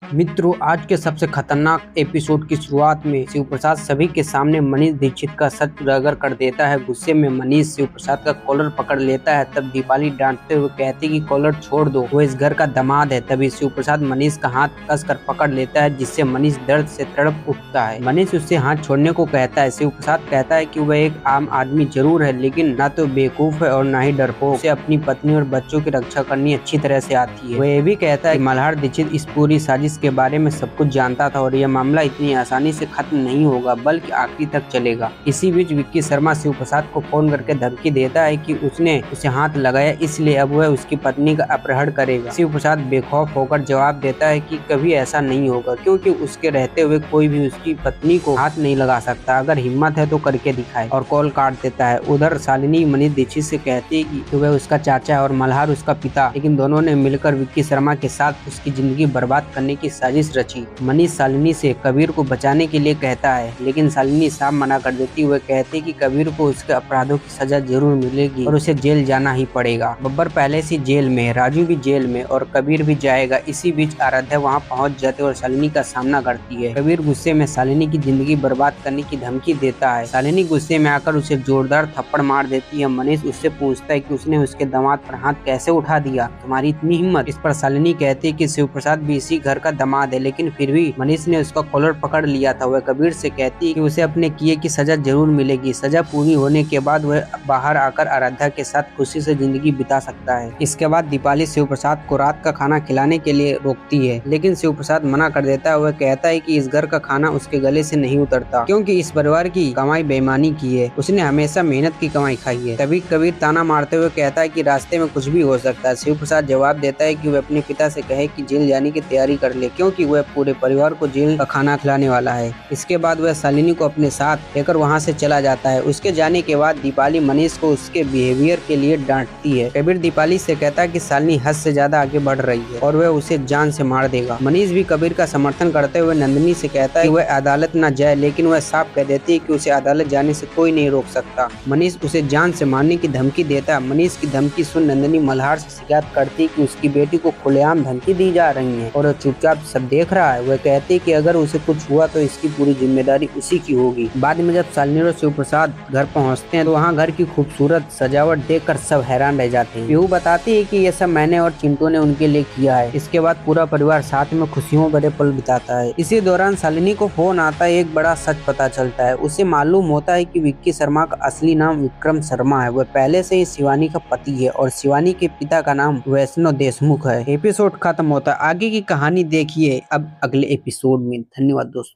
मित्रों, आज के सबसे खतरनाक एपिसोड की शुरुआत में शिव प्रसाद सभी के सामने मनीष दीक्षित का सच उजागर कर देता है। गुस्से में मनीष शिव प्रसाद का कॉलर पकड़ लेता है। तब दीपाली डांटते हुए कहती कि कॉलर छोड़ दो, वो इस घर का दामाद है। तभी शिव प्रसाद मनीष का हाथ कसकर पकड़ लेता है, जिससे मनीष दर्द से तड़प उठता है। मनीष उससे हाथ छोड़ने को कहता है। शिव प्रसाद कहता है कि वह एक आम आदमी जरूर है, लेकिन ना तो बेवकूफ है और ना ही डरपोक। उसे अपनी पत्नी और बच्चों की रक्षा करनी अच्छी तरह से आती है। वह ये भी कहता है कि मल्हार दीक्षित इस पूरी साजिश के बारे में सब कुछ जानता था और यह मामला इतनी आसानी से खत्म नहीं होगा, बल्कि आखिरी तक चलेगा। इसी बीच विक्की शर्मा शिव प्रसाद को फोन करके धमकी देता है कि उसने उसे हाथ लगाया, इसलिए अब वह उसकी पत्नी का अपहरण करेगा। शिव प्रसाद बेखौफ होकर जवाब देता है कि कभी ऐसा नहीं होगा, क्योंकि उसके रहते हुए कोई भी उसकी पत्नी को हाथ नहीं लगा सकता। अगर हिम्मत है तो करके दिखाए, और कॉल काट देता है। उधर शालिनी मनीष दीक्षित से कहती है कि वह उसका चाचा है और मल्हार उसका पिता, लेकिन दोनों ने मिलकर विक्की शर्मा के साथ उसकी जिंदगी बर्बाद करने की साजिश रची। मनीष शालिनी से कबीर को बचाने के लिए कहता है, लेकिन शालिनी साफ मना कर देती। वह कहती कि कबीर को उसके अपराधों की सजा जरूर मिलेगी और उसे जेल जाना ही पड़ेगा। बब्बर पहले से जेल में, राजू भी जेल में और कबीर भी जाएगा। इसी बीच आराध्या वहां पहुंच जाती है और शालिनी का सामना करती है। कबीर गुस्से में शालिनी की जिंदगी बर्बाद करने की धमकी देता है। शालिनी गुस्से में आकर उसे जोरदार थप्पड़ मार देती है। मनीष उससे पूछता है कि उसने उसके दामाद पर हाथ कैसे उठा दिया, तुम्हारी इतनी हिम्मत। इस पर शालिनी कहती है कि शिव प्रसाद भी इसी घर का दामाद है, लेकिन फिर भी मनीष ने उसका कॉलर पकड़ लिया था। वह कबीर से कहती है कि उसे अपने किए की सजा जरूर मिलेगी। सजा पूरी होने के बाद वह बाहर आकर आराध्या के साथ खुशी से जिंदगी बिता सकता है। इसके बाद दीपाली शिव प्रसाद को रात का खाना खिलाने के लिए रोकती है, लेकिन शिव प्रसाद मना कर देता है। वह कहता है कि इस घर का खाना उसके गले से नहीं उतरता, क्योंकि इस परिवार की कमाई बेईमानी की है। उसने हमेशा मेहनत की कमाई खाई है। तभी कबीर ताना मारते हुए कहता है कि रास्ते में कुछ भी हो सकता है। शिव प्रसाद जवाब देता है कि वह अपने पिता से कहे कि जेल जाने की तैयारी कर ले, क्योंकि वह पूरे परिवार को जेल का खाना खिलाने वाला है। इसके बाद वह शालिनी को अपने साथ लेकर वहां से चला जाता है। उसके जाने के बाद दीपाली मनीष को उसके बिहेवियर के लिए डांटती है। कबीर दीपाली से कहता है कि शालिनी हद से ज्यादा आगे बढ़ रही है और वह उसे जान से मार देगा। मनीष भी कबीर का समर्थन करते हुए नंदिनी से कहता है कि वह अदालत न जाए, लेकिन वह साफ कह देती है कि उसे अदालत जाने से कोई नहीं रोक सकता। मनीष उसे जान से मारने की धमकी देता है। मनीष की धमकी सुन नंदिनी मल्हार से शिकायत करती है कि उसकी बेटी को खुलेआम धमकी दी जा रही है और वह चुपचाप सब देख रहा है। वह कहती है कि अगर उसे कुछ हुआ तो इसकी पूरी जिम्मेदारी उसी की होगी। बाद में जब शालिनी और शिव प्रसाद घर पहुंचते हैं तो वहां घर की खूबसूरत सजावट देखकर सब हैरान रह जाते हैं। पीहू बताती है कि ये सब मैंने और चिंटू ने उनके लिए किया है। इसके बाद पूरा परिवार साथ में खुशियों भरे पल बिताता है। इसी दौरान शालिनी को फोन आता है। एक बड़ा सच पता चलता है। उसे मालूम होता है कि विक्की शर्मा का असली नाम विक्रम शर्मा है। वह पहले से ही शिवानी का पति है और शिवानी के पिता का नाम वैष्णव देशमुख है। एपिसोड खत्म होता है। आगे की कहानी देखिए अब अगले एपिसोड में। धन्यवाद दोस्तों।